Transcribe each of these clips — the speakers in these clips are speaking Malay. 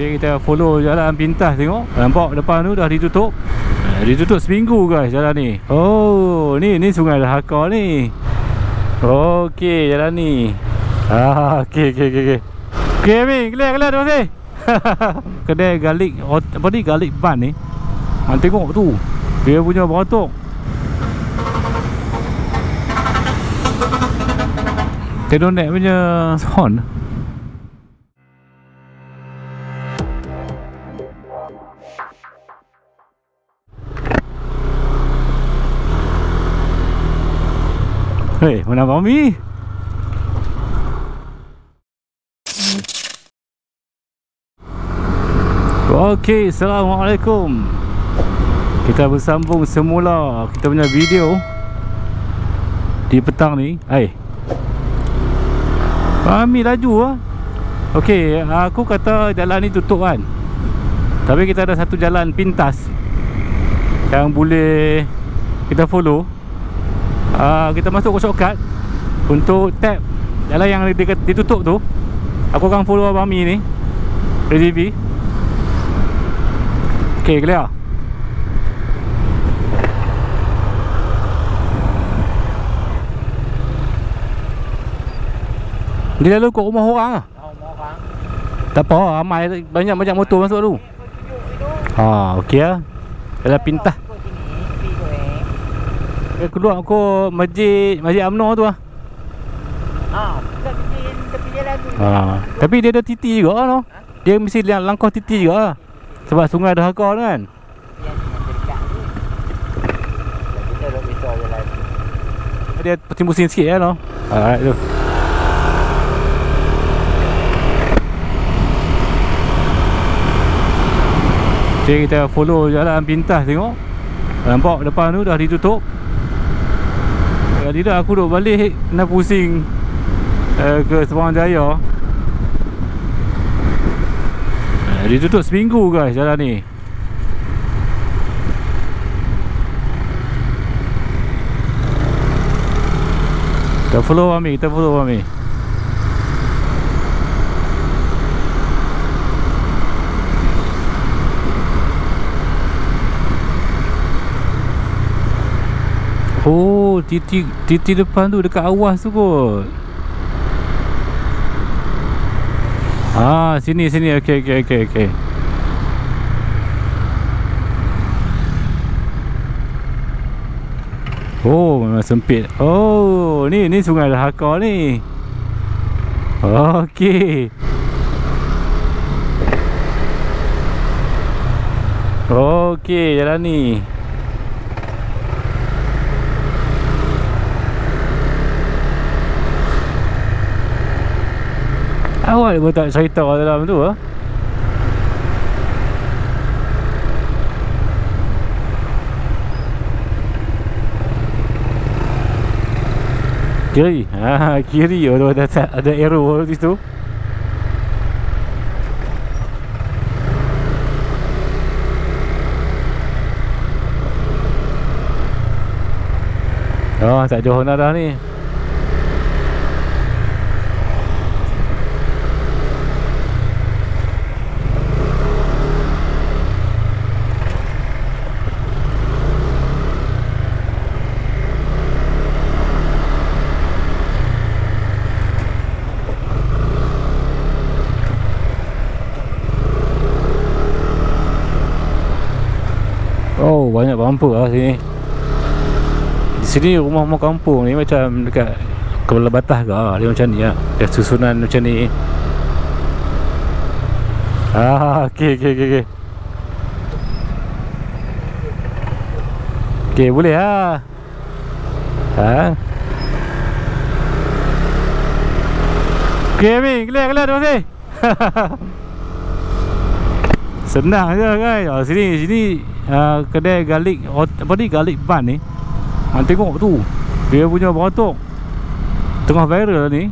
Okay, kita follow jalan pintas tengok. Nampak depan tu dah ditutup. Ditutup seminggu guys jalan ni. Oh, ni Sungai Dahaka ni. Okey, jalan ni. Okey. Okey, Amin, clear terima kasih. Kedai garlic, apa ni, garlic bun ni. Tengok tu, dia punya beratuk. Tedonet punya horn. Hei, mana kami? Okey, Assalamualaikum. Kita bersambung semula kita punya video di petang ni. Kami laju lah. Okey, aku kata jalan ni tutup kan, tapi kita ada satu jalan pintas yang boleh kita follow. Kita masuk ke shortcut untuk tap jalan yang ditutup tu. Aku akan follow Abang Mi ni ADV. Okay, clear. Dia lalu kat rumah orang lah. Rumah orang. Tak apa, ramai banyak motor masuk tu. Okey lah. Jalan pintas. Keluar aku masjid UMNO tu lah. Tepi jalan tu. Tapi dia ada titi juga no. Dia mesti langkah titi juga lah. Sebab Sungai Dahaka tu kan. Kita dah bisa jalan. Dia pusing-pusing sikit lah no. Alright tu. Okay, kita follow jalan pintas tengok. Nampak depan tu dah ditutup. Kalau tidak aku duduk balik nak pusing ke Seberang Jaya. Ditutup seminggu guys jalan ni. Kita follow Ami. Oh, titi depan tu dekat awas tu kot. Sini. Okey. Oh, memang sempit. Oh, ni Sungai Dahaka ni. Okey. Okey, jalan ni. Awak pun tak cerita dalam tu ah. Kiri. Kiri ada arrow di situ. Tak jauh nak dah ni. Oh, banyak bumper lah sini. Di sini rumah-rumah kampung ni macam dekat kebelah batas ke dia macam ni lah. Dia susunan macam ni. Okey. Okey, boleh lah. Okey, Amin, clear terima kasih. Senang je guys. Sini kedai garlic, apa ni, garlic bun ni. Tengok tu, dia punya beratuk tengah viral ni.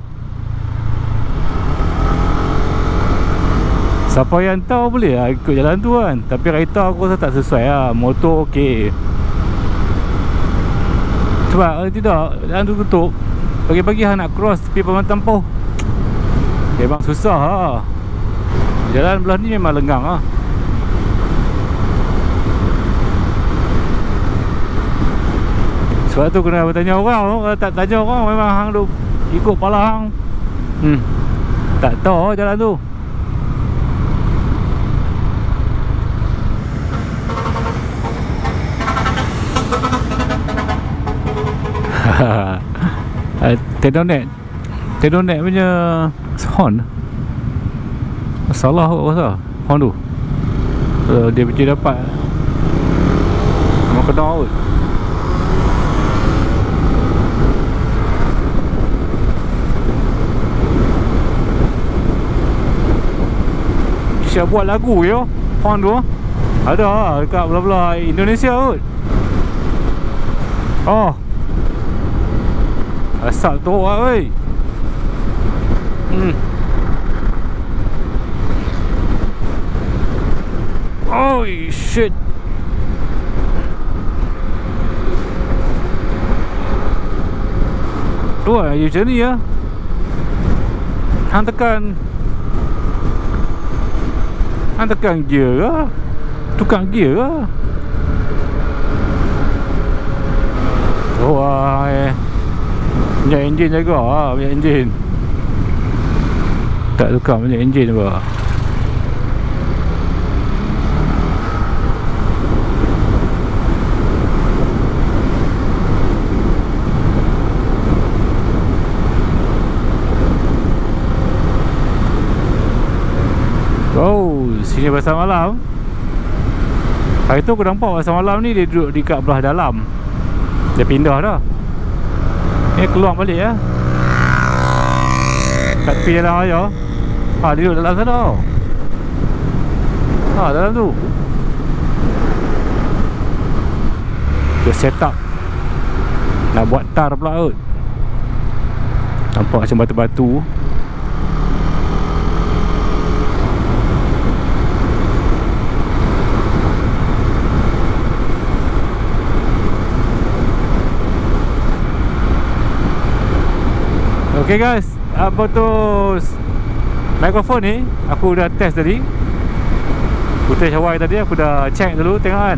Siapa yang tahu boleh lah ikut jalan tu kan. Tapi kereta aku rasa tak sesuai lah. Motor okey. Sebab kalau tidak jalan tu tutup, pagi-pagi nak cross tepi Paman Tampoh, memang susah lah. Jalan belah ni memang lenggang lah. Sebab tu kena bertanya orang. Kalau tak tanya orang memang hang duk ikut kepala hang. Tak tahu jalan tu. Tedonet punya horn salah kot pasal horn tu. Dia pergi dapat memang kena kot. Siap buat lagu ya horn tu. Ada dekat belah-belah Indonesia kot. Oh, asal tu lah weh. Oh shit. Tu lah macam ni ya. Hang tekan gear ke? Tukang gear ke? Oh banyak enjin jaga lah. Banyak enjin. Tak tukar banyak enjin apa. Oh, sini pasar malam. Hari tu aku nampak pasar malam ni dia duduk dekat belah dalam. Dia pindah dah. Ni keluar balik ya. Kat tepi dalam raya. Dia duduk dalam sana. Dalam tu. Dia set up. Nak buat tar pula kot. Nampak macam batu-batu. Okay guys, apa tu mikrofon ni aku dah test tadi. Footage Hawaii tadi aku dah check dulu, tengok kan.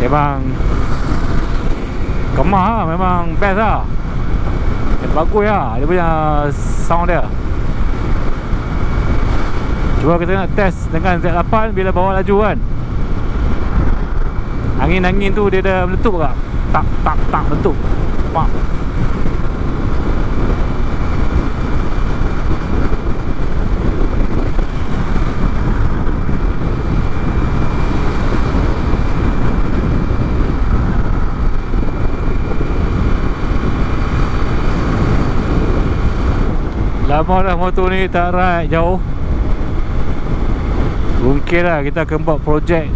Memang kemah lah, memang best lah. Bagus lah dia punya sound dia. Cuba kita nak test dengan Z8 bila bawa laju kan. Angin-angin tu dia dah meletup tak? Tak meletup. Pak. Lama dah motor ni tak ride jauh. Mungkin lah kita akan buat projek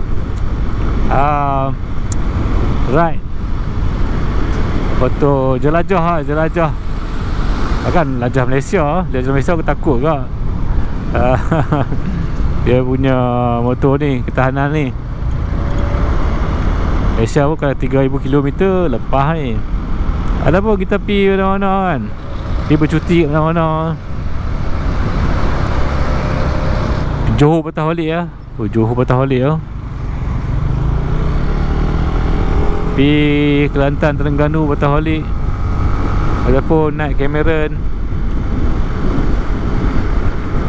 ride. Betul, jelajah lah, jelajah. Kan lajah Malaysia. Lajah Malaysia aku takut ke. Dia punya motor ni, ketahanan ni. Malaysia pun kalau 3,000 km lepas ni. Ada pun kita pergi mana-mana kan. Dia bercuti kat mana-mana. Johor patah balik lah. Johor patah balik lah. Pergi Kelantan, Terengganu patah balik. Ataupun naik Cameron,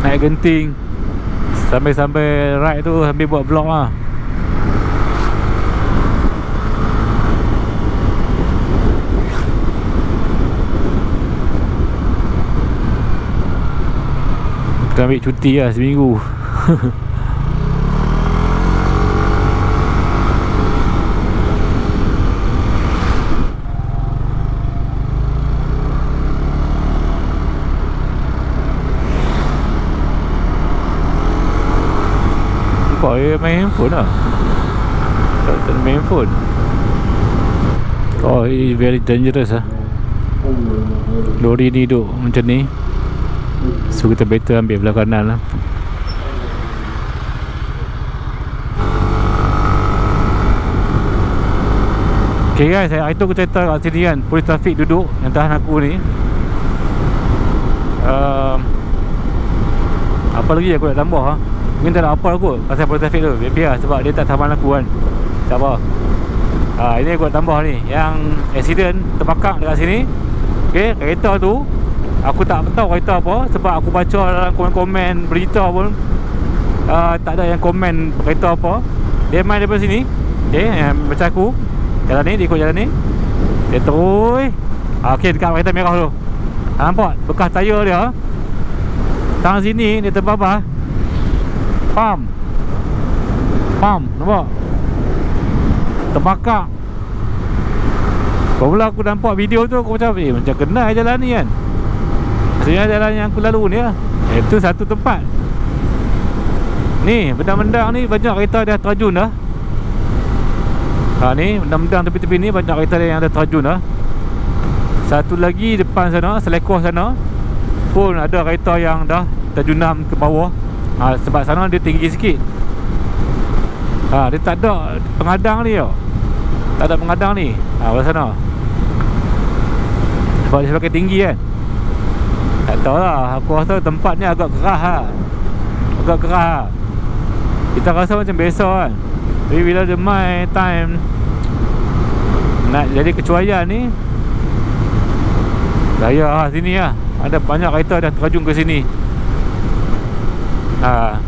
naik Genting. Sambil-sambil ride tu sambil buat vlog lah. Kita ambil cuti lah seminggu. Nampak dia main handphone lah. Tak main handphone. Oh, it's very dangerous lah. Lori ni duduk macam ni. So kita better ambil belah kanan lah. Okay guys, hari tu aku cerita kat sini kan, polis trafik duduk yang tahan aku ni. Apa lagi aku nak tambah ha? Mungkin tak ada apa aku pasal polis trafik tu. Biar sebab dia tak saman aku kan. Tak apa. Ini aku tambah ni, yang accident terbakar dekat sini. Okay, kereta tu aku tak tahu kereta apa, sebab aku baca dalam komen-komen berita pun tak ada yang komen kereta apa. Dia main daripada sini. Okay, macam aku jalan ni, dia ikut jalan ni. Dia terus okay, dekat kereta merah tu. Nampak bekas tayar dia. Tang sini dia terbabah. Pam, nampak? Terbakar. Bila aku nampak video tu, aku macam macam kena jalan ni kan. Maksudnya jalan yang aku lalu ni lah. Itu satu tempat. Ni bendang-bendang ni banyak kereta dah terjun dah. Ni bendang-bendang tepi-tepi ni banyak kereta yang dah terjun dah. Satu lagi depan sana, selekoh sana pun ada kereta yang dah terjunam ke bawah. Sebab sana dia tinggi sikit. Dia tak ada pengadang ni tau. Tak ada pengadang ni. Belah sana. Sebab dia semakin tinggi kan. Tak tahu lah. Aku rasa tempat ni agak keras lah. Agak keras lah. Kita rasa macam biasa kan. Tapi bila dia main time nak jadi kecuaian ni, bahaya lah sini lah. Ada banyak kereta dah terjun ke sini.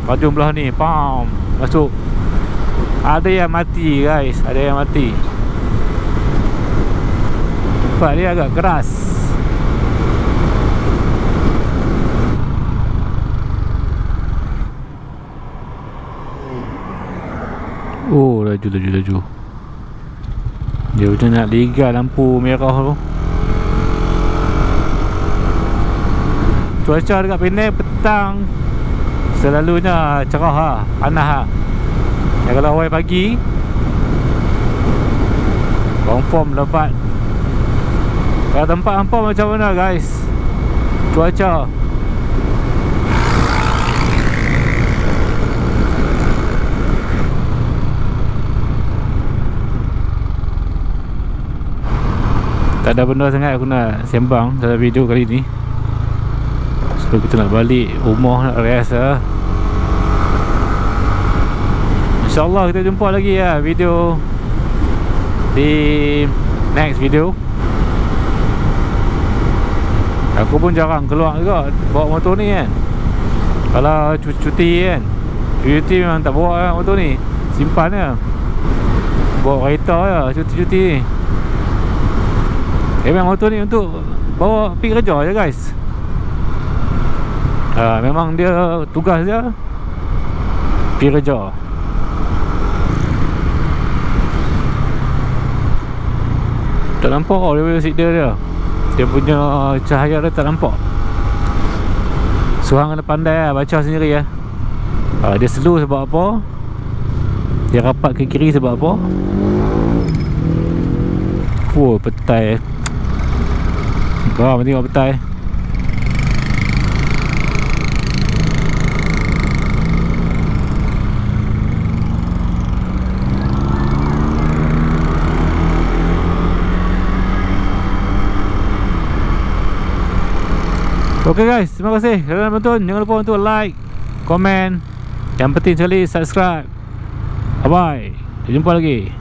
Terjun belah ni. Pam, masuk. Ada yang mati guys. Ada yang mati. Tempat dia agak keras. Oh, laju. Dia macam nak ligat lampu merah tu. Cuaca dekat Penang petang selalunya cerah lah, panas lah. Kalau awal pagi confirm lebat. Kalau tempat hampa macam mana guys cuaca? Tak ada benda sangat aku nak sembang dalam video kali ni. Sebab kita nak balik rumah, nak rest lah. InsyaAllah kita jumpa lagi ya video di next video. Aku pun jarang keluar juga bawa motor ni kan. Kalau cuti kan, cuti memang tak bawa motor ni, simpan je. Bawa kereta je cuti-cuti ni. Memang motor ni untuk bawa pergi kerja je guys. Memang dia tugas dia pergi kerja. Tak nampak dia punya signal dia. Dia punya cahaya dia tak nampak. So hang kena pandai lah, baca sendiri lah. Dia slow sebab apa, dia rapat ke kiri sebab apa. Petai. Kau tengok petai. Okay guys, terima kasih kerana menonton. Jangan lupa untuk like, komen, yang penting sekali subscribe. Bye bye. Jumpa lagi.